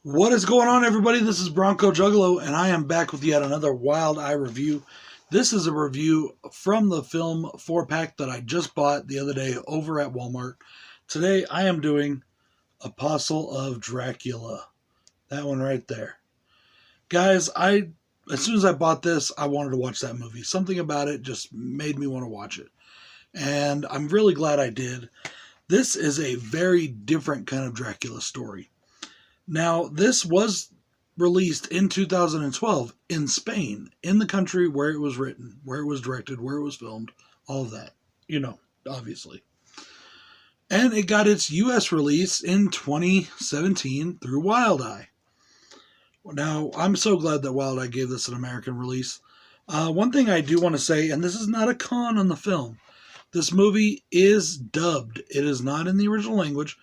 What is going on, everybody? This is Bronco Juggalo, and I am back with yet another Wild Eye review. This is a review from the film 4-pack that I just bought the other day over at Walmart. Today, I am doing Apostle of Dracula. That one right there. Guys, as soon as I bought this, I wanted to watch that movie. Something about it just made me want to watch it. And I'm really glad I did. This is a very different kind of Dracula story. Now, this was released in 2012 in Spain, in the country where it was written, where it was directed, where it was filmed, all of that. You know, obviously. And it got its US release in 2017 through Wild Eye. Now, I'm so glad that Wild Eye gave this an American release. One thing I do want to say, and this is not a con on the film, this movie is dubbed. It is not in the original language.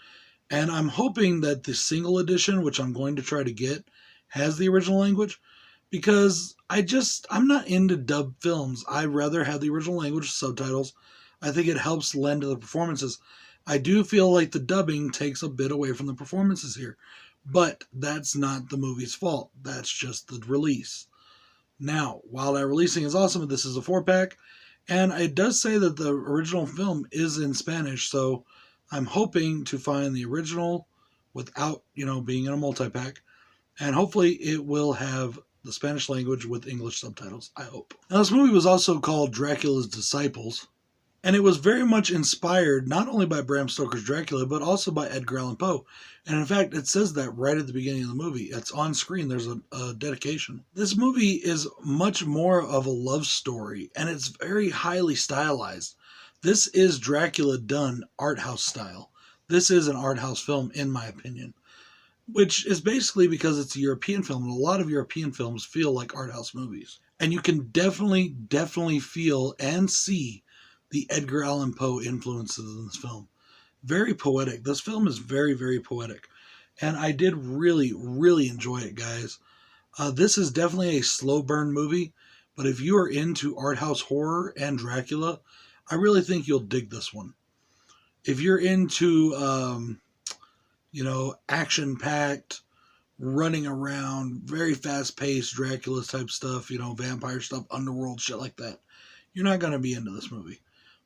And I'm hoping that the single edition, which I'm going to try to get, has the original language. Because I'm not into dubbed films. I'd rather have the original language subtitles. I think it helps lend to the performances. I do feel like the dubbing takes a bit away from the performances here. But that's not the movie's fault. That's just the release. Now, Wild Eye releasing is awesome. This is a 4-pack. And it does say that the original film is in Spanish, so I'm hoping to find the original without, being in a multi-pack. And hopefully it will have the Spanish language with English subtitles, I hope. Now, this movie was also called Dracula's Disciples. And it was very much inspired not only by Bram Stoker's Dracula, but also by Edgar Allan Poe. And in fact, it says that right at the beginning of the movie. It's on screen. There's a dedication. This movie is much more of a love story, and it's very highly stylized. This is Dracula done art house style. This is an art house film, in my opinion, which is basically because it's a European film, and a lot of European films feel like art house movies. And you can definitely feel and see the Edgar Allan Poe influences in this film. Very poetic. This film is very, very poetic. And I did really, really enjoy it, guys. This is definitely a slow burn movie, but if you are into art house horror and Dracula, I really think you'll dig this one. If you're into, action-packed, running around, very fast-paced Dracula type stuff, vampire stuff, underworld, shit like that, you're not going to be into this movie.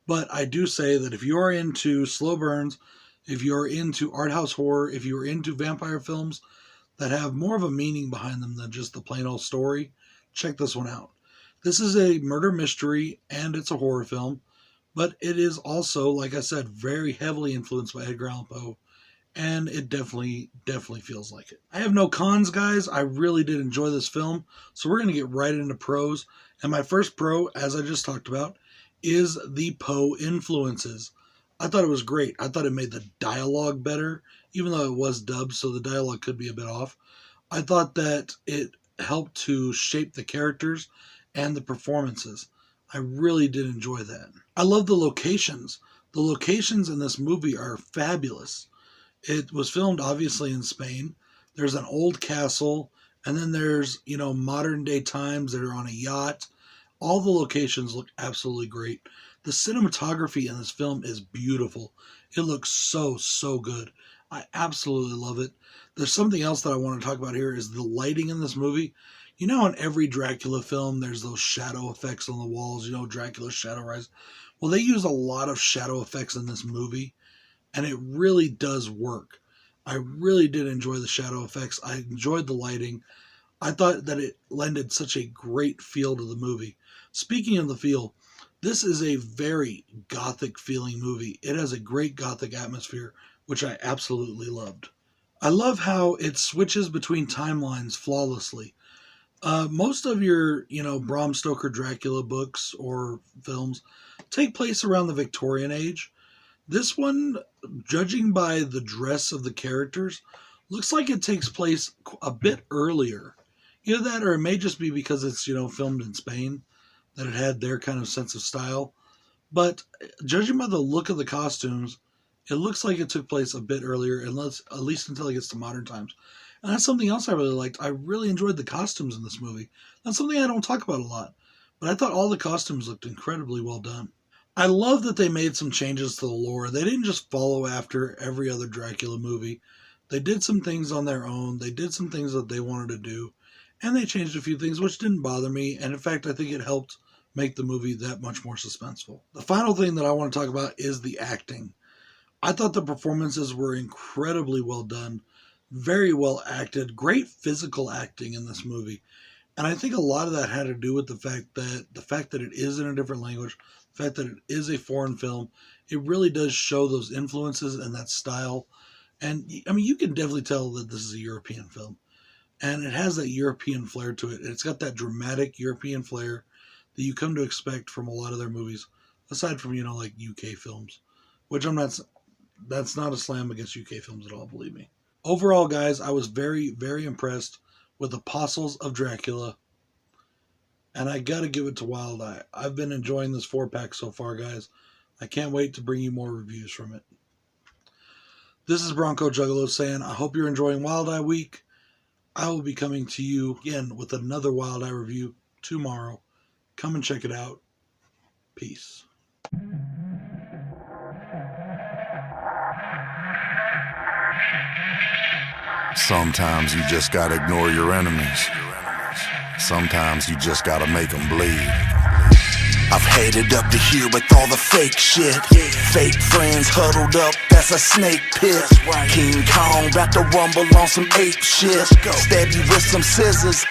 But I do say that if you're into slow burns, if you're into art house horror, if you're into vampire films that have more of a meaning behind them than just the plain old story, check this one out. This is a murder mystery and it's a horror film, but it is also, like I said, very heavily influenced by Edgar Allan Poe, and it definitely feels like it. I have no cons, guys. I really did enjoy this film, so we're going to get right into pros. And my first pro, as I just talked about, is the Poe influences. I thought it was great. I thought it made the dialogue better, even though it was dubbed, so the dialogue could be a bit off. I thought that it helped to shape the characters and the performances. I really did enjoy that. I love the locations. The locations in this movie are fabulous. It was filmed, obviously, in Spain. There's an old castle, and then there's, modern day times that are on a yacht. All the locations look absolutely great. The cinematography in this film is beautiful. It looks so, so good. I absolutely love it. There's something else that I want to talk about here is the lighting in this movie. In every Dracula film, there's those shadow effects on the walls, Dracula's shadow rise. Well, they use a lot of shadow effects in this movie, and it really does work. I really did enjoy the shadow effects. I enjoyed the lighting. I thought that it lended such a great feel to the movie. Speaking of the feel, this is a very gothic feeling movie. It has a great gothic atmosphere, which I absolutely loved. I love how it switches between timelines flawlessly. Most of your, Bram Stoker Dracula books or films take place around the Victorian age. This one, judging by the dress of the characters, looks like it takes place a bit earlier. Either that, or it may just be because it's, filmed in Spain, that it had their kind of sense of style. But judging by the look of the costumes, it looks like it took place a bit earlier, at least until it gets to modern times. And that's something else I really liked. I really enjoyed the costumes in this movie. That's something I don't talk about a lot. But I thought all the costumes looked incredibly well done. I love that they made some changes to the lore. They didn't just follow after every other Dracula movie. They did some things on their own. They did some things that they wanted to do. And they changed a few things, which didn't bother me. And in fact, I think it helped make the movie that much more suspenseful. The final thing that I want to talk about is the acting. I thought the performances were incredibly well done, very well acted, great physical acting in this movie. And I think a lot of that had to do with the fact that it is in a different language, the fact that it is a foreign film. It really does show those influences and that style. And I mean, you can definitely tell that this is a European film. And it has that European flair to it. It's got that dramatic European flair that you come to expect from a lot of their movies, aside from, like UK films, which that's not a slam against UK films at all, believe me. Overall, guys, I was very, very impressed with Apostles of Dracula. And I gotta give it to Wild Eye. I've been enjoying this 4-pack so far, guys. I can't wait to bring you more reviews from it. This is Bronco Juggalo saying, I hope you're enjoying Wild Eye Week. I will be coming to you again with another Wild Eye review tomorrow. Come and check it out. Peace. Sometimes you just gotta ignore your enemies. Sometimes you just gotta make them bleed. I've headed up to here with all the fake shit. Fake friends huddled up, that's a snake pit. King Kong about to rumble on some ape shit. Stab you with some scissors.